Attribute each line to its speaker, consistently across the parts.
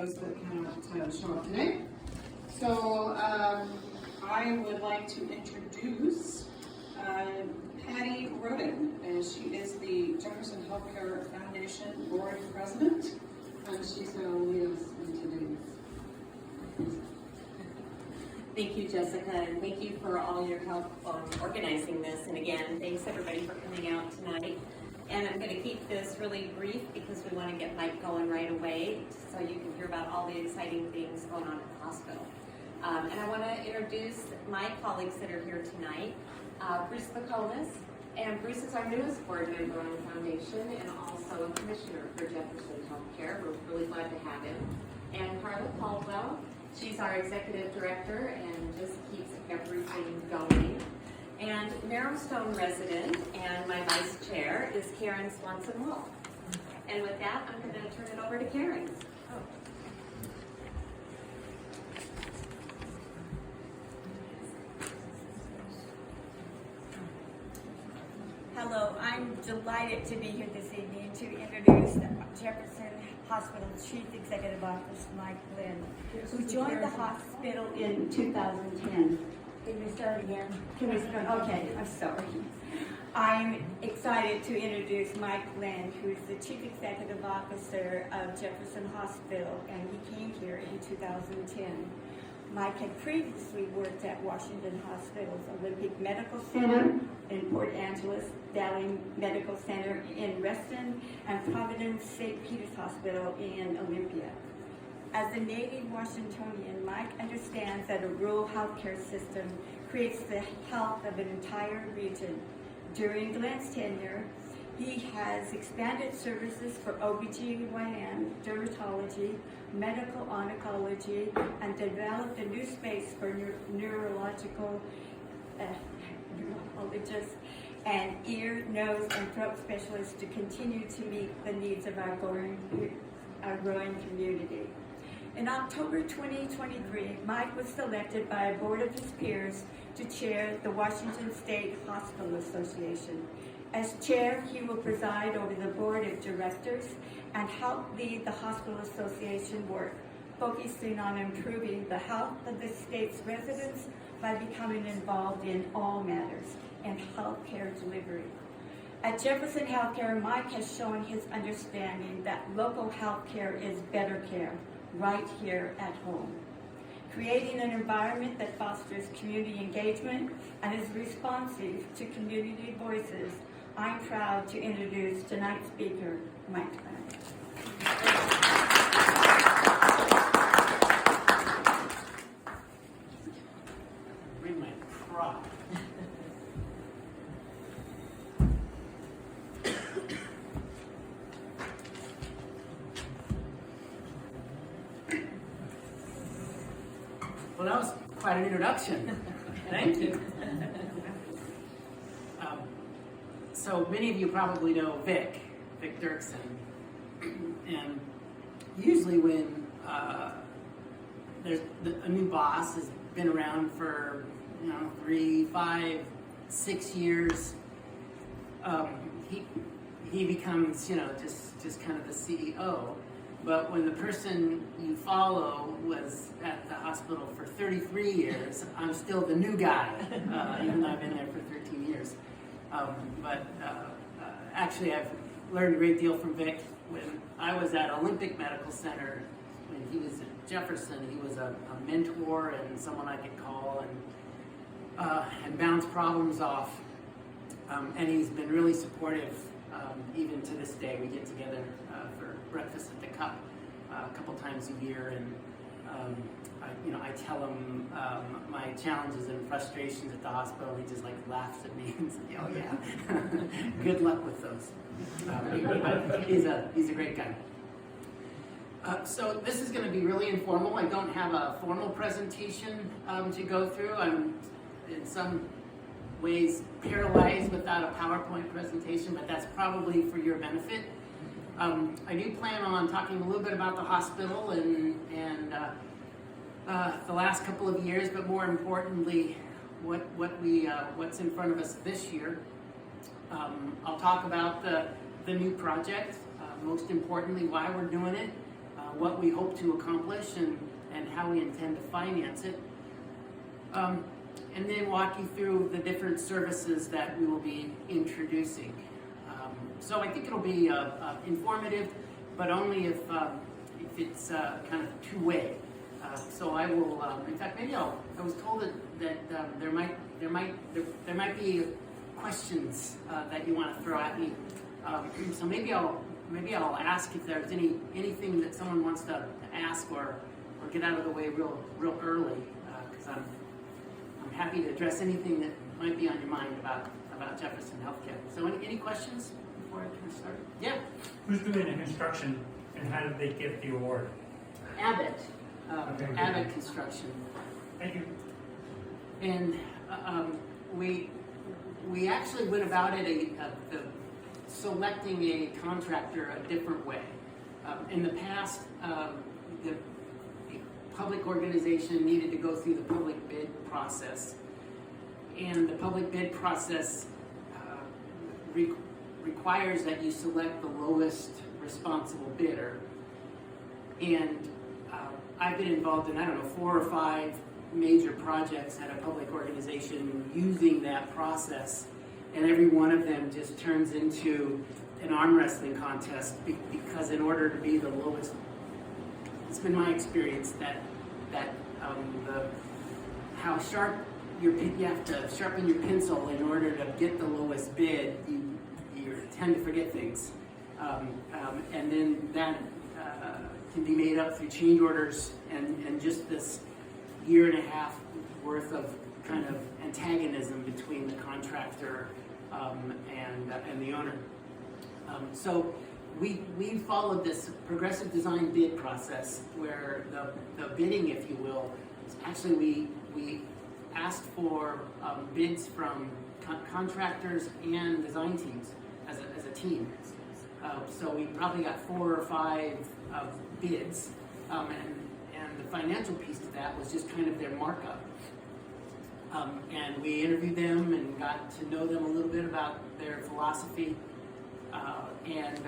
Speaker 1: Those that cannot show up today. So I would like to introduce Patty Roden, and she is the Jefferson Healthcare Foundation Board President, and she's going to lead us in today's.
Speaker 2: Thank you, Jessica, and thank you for all your help on organizing this. And again, thanks everybody for coming out tonight. And I'm going to keep this really brief because we want to get Mike going right away so you can hear about all the exciting things going on at the hospital. And I want to introduce my colleagues that are here tonight. Bruce Baconis, and Bruce is our newest board member on the foundation and also a commissioner for Jefferson Healthcare. We're really glad to have him. And Carla Caldwell, she's our executive director and just keeps everything going. And Marrowstone resident and my vice chair is Karen Swanson-Wolf. And with that, I'm going to turn it over to Karen.
Speaker 3: Hello, I'm delighted to be here this evening to introduce Jefferson Hospital Chief Executive Officer Mike Lynn, who joined the hospital in 2010. Can we start again? Can we start? Okay, I'm sorry. I'm excited to introduce Mike Lynn, who is the Chief Executive Officer of Jefferson Hospital, and he came here in 2010. Mike had previously worked at Washington Hospital's Olympic Medical Center in Port Angeles, Valley Medical Center in Reston, and Providence St. Peter's Hospital in Olympia. As a native Washingtonian, Mike understands that a rural healthcare system creates the health of an entire region. During Glenn's tenure, he has expanded services for OBGYN, dermatology, medical oncology, and developed a new space for neurological neurologists and ear, nose, and throat specialists to continue to meet the needs of our growing community. In October 2023, Mike was selected by a board of his peers to chair the Washington State Hospital Association. As chair, he will preside over the board of directors and help lead the Hospital Association work, focusing on improving the health of the state's residents by becoming involved in all matters in healthcare delivery. At Jefferson Healthcare, Mike has shown his understanding that local healthcare is better care, right here at home. Creating an environment that fosters community engagement and is responsive to community voices, I'm proud to introduce tonight's speaker, Mike Lynn.
Speaker 4: Bring my prop. Well, that was quite an introduction. Thank you. So many of you probably know Vic Dirksen, and usually when there's a new boss has been around for 3, 5, 6 years, he becomes just kind of the CEO. But when the person you follow was at the hospital for 33 years, I'm still the new guy, even though I've been there for 13 years. Actually, I've learned a great deal from Vic. When I was at Olympic Medical Center, when he was at Jefferson, he was a mentor and someone I could call and bounce problems off. And he's been really supportive, even to this day. We get together for breakfast at the Cup a couple times a year, and I tell him my challenges and frustrations at the hospital. He just laughs at me and says, "Oh yeah, good luck with those." He's a great guy. So this is going to be really informal. I don't have a formal presentation to go through. I'm in some ways paralyzed without a PowerPoint presentation, but that's probably for your benefit. I do plan on talking a little bit about the hospital and the last couple of years, but more importantly, what's in front of us this year. I'll talk about the new project, most importantly, why we're doing it, what we hope to accomplish and how we intend to finance it. And then walk you through the different services that we will be introducing. So I think it'll be informative, but only if it's kind of two-way. So I will, in fact, maybe I was told that there might be questions that you want to throw at me. So maybe I'll ask if there's anything that someone wants to ask or get out of the way real early, because I'm happy to address anything that might be on your mind about Jefferson Healthcare. So any questions before I can start? Yeah.
Speaker 5: Who's doing the construction and how did they get the award?
Speaker 4: Abbott.
Speaker 5: Okay.
Speaker 4: Abbott Construction.
Speaker 5: Thank you.
Speaker 4: And we actually went about it selecting a contractor a different way. In the past, the public organization needed to go through the public bid process, and the public bid process requires that you select the lowest responsible bidder. And I've been involved in, 4 or 5 major projects at a public organization using that process, and every one of them just turns into an arm wrestling contest because in order to be the lowest, it's been my experience that how sharp you have to sharpen your pencil in order to get the lowest bid. You tend to forget things, and then that can be made up through change orders and just this year and a half worth of kind of antagonism between the contractor and the owner. So we followed this progressive design bid process where the bidding, if you will, is actually we asked for bids from contractors and design teams as a team. So we probably got 4 or 5 bids, and the financial piece to that was just kind of their markup. And we interviewed them and got to know them a little bit about their philosophy, and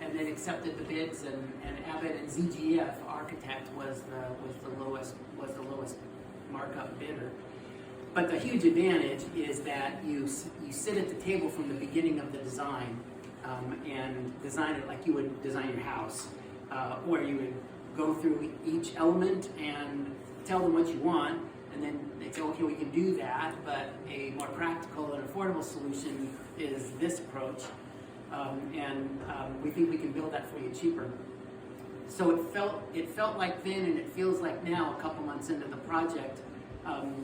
Speaker 4: then accepted the bids. And Abbott and ZGF Architect was the lowest markup bidder. But the huge advantage is that you sit at the table from the beginning of the design and design it like you would design your house, or you would go through each element and tell them what you want, and then they say, okay, we can do that, but a more practical and affordable solution is this approach, and we think we can build that for you cheaper. So it felt like then, and it feels like now, a couple months into the project,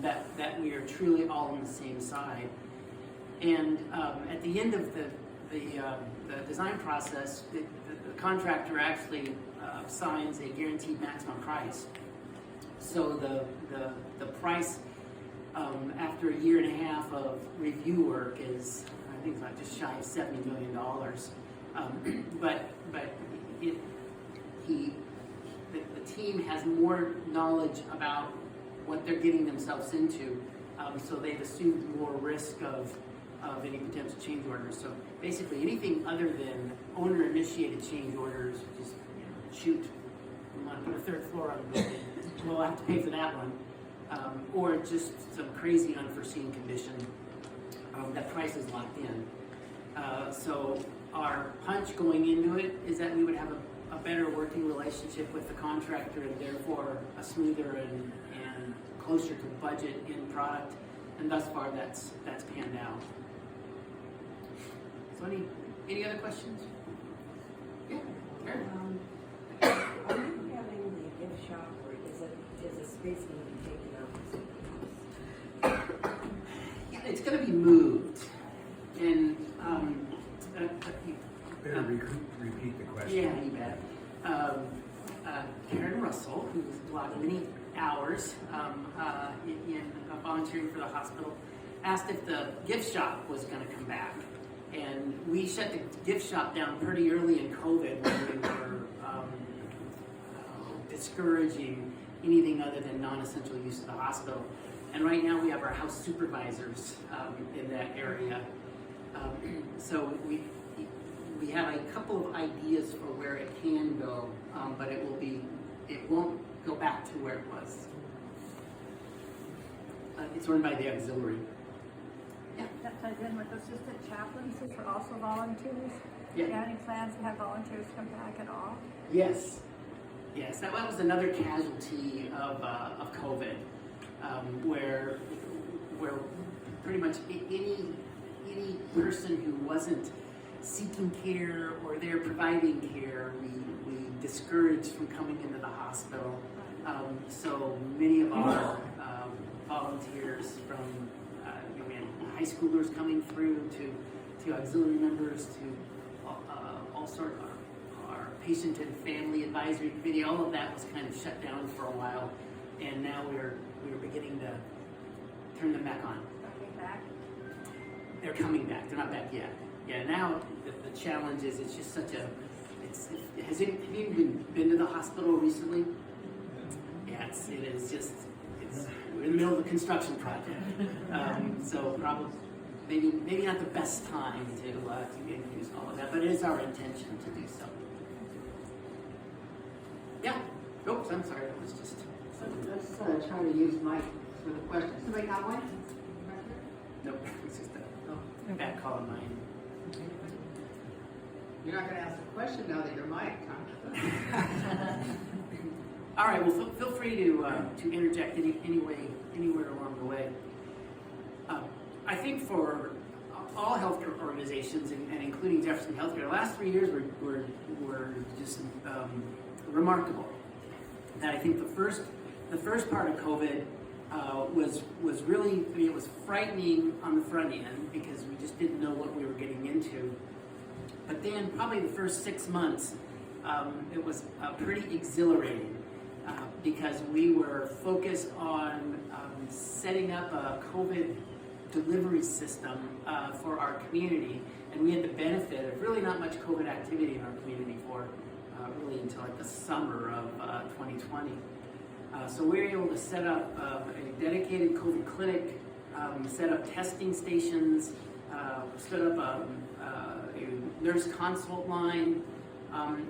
Speaker 4: that we are truly all on the same side. And at the end of the design process, the contractor actually signs a guaranteed maximum price. So the price after a year and a half of review work is, I think, like just shy of $70 million. But the team has more knowledge about what they're getting themselves into, so they've assumed more risk of any potential change orders. So basically, anything other than owner-initiated change orders, just shoot. We want to put a 3rd floor on the building, we'll have to pay for that one, or just some crazy unforeseen condition that price is locked in. So our hunch going into it is that we would have a better working relationship with the contractor, and therefore a smoother and closer to budget in product. And thus far, that's panned out. So any other questions? Yeah. Karen?
Speaker 6: Are you having the gift shop, or is the space going to be taken out?
Speaker 4: Yeah, it's going to be moved. And
Speaker 7: Better repeat the question.
Speaker 4: yeah, you bet. Karen Russell, who's logged many hours in volunteering for the hospital, asked if the gift shop was going to come back. And we shut the gift shop down pretty early in COVID when we were discouraging anything other than non-essential use of the hospital. And right now we have our house supervisors in that area. So we we have a couple of ideas for where it can go, but it won't go back to where it was. It's run by the auxiliary. Yeah.
Speaker 8: That ties in with assistant chaplains, which are also volunteers.
Speaker 4: Yeah.
Speaker 8: Do you have any plans to have volunteers come back at all?
Speaker 4: Yes. Yes, that was another casualty of COVID, where pretty much any person who wasn't seeking care or there providing care, we discouraged from coming into the hospital. So many of our volunteers, from we had high schoolers coming through to auxiliary members to all sorts of our patient and family advisory committee, all of that was kind of shut down for a while, and now we're beginning to turn them back on.
Speaker 8: Coming back?
Speaker 4: They're coming back. They're not back yet. Yeah. Now the challenge is it's just such a. Have you been to the hospital recently? Yeah. It is just. We're in the middle of a construction project, so probably maybe not the best time to introduce all of that, but it is our intention to do so. Yeah. Oops. I'm sorry. That was just.
Speaker 6: Let's try to use Mike for the question. Somebody got one?
Speaker 4: Nope. It's just a bad call of mine.
Speaker 6: You're not going to ask a question now that you're Mike, huh?
Speaker 4: All right. Well, feel free to interject anywhere along the way. I think for all healthcare organizations, and including Jefferson Healthcare, the last 3 years were just remarkable. That I think the first part of COVID was really, I mean, it was frightening on the front end because we just didn't know what we were getting into. But then probably the first 6 months, it was pretty exhilarating because we were focused on setting up a COVID delivery system for our community, and we had the benefit of really not much COVID activity in our community for really until like the summer of 2020. So we were able to set up a dedicated COVID clinic, set up testing stations, set up a nurse consult line,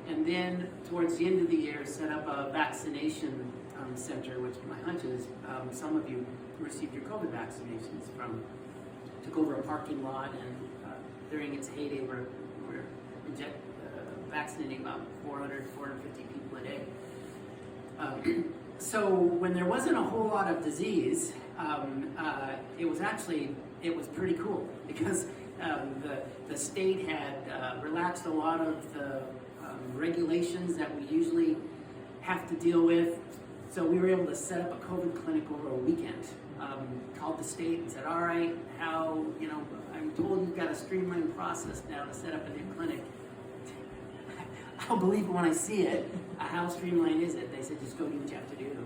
Speaker 4: and then towards the end of the year set up a vaccination center, which my hunch is some of you received your COVID vaccinations from. Took over a parking lot, and during its heyday we're vaccinating about 400, 450 people a day. So when there wasn't a whole lot of disease, it was pretty cool because the state had relaxed a lot of the regulations that we usually have to deal with. So we were able to set up a COVID clinic over a weekend. Called the state and said, all right, I'm told you've got a streamlined process now to set up a new clinic. I'll believe it when I see it. How streamlined is it? They said, just go do what you have to do.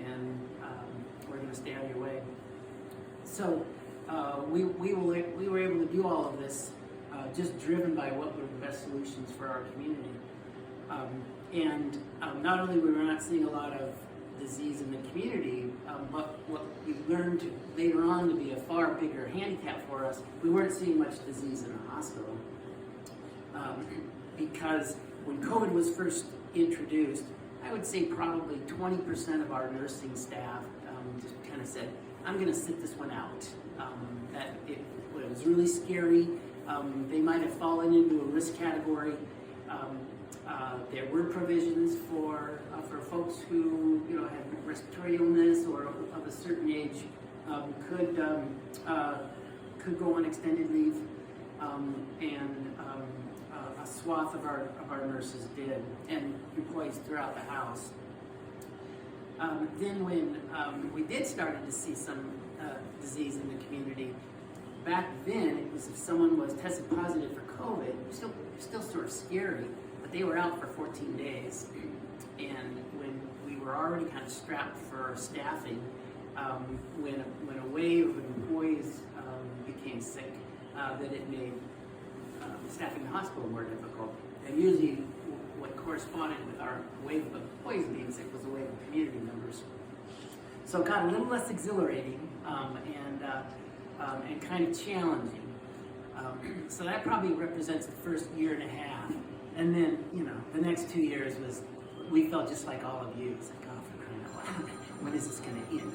Speaker 4: And we're going to stay out of your way. So we were able to do all of this just driven by what were the best solutions for our community. And not only were we not seeing a lot of disease in the community, but what we learned later on to be a far bigger handicap for us, we weren't seeing much disease in the hospital. Because when COVID was first introduced, I would say probably 20% of our nursing staff just kind of said, I'm going to sit this one out. That it was really scary. They might have fallen into a risk category. There were provisions for folks who had respiratory illness or of a certain age could go on extended leave, and a swath of our nurses did, and employees throughout the house. Then when we did start to see some disease in the community, back then it was if someone was tested positive for COVID, still sort of scary, but they were out for 14 days. And when we were already kind of strapped for staffing, when a wave of employees became sick, that it made staffing the hospital more difficult. And usually what corresponded with our wave of employees being sick was a wave of community members. So it got a little less exhilarating and kind of challenging. So that probably represents the first year and a half. And then, the next 2 years we felt just like all of you. It's like, oh, for crying out loud, when is this going to end?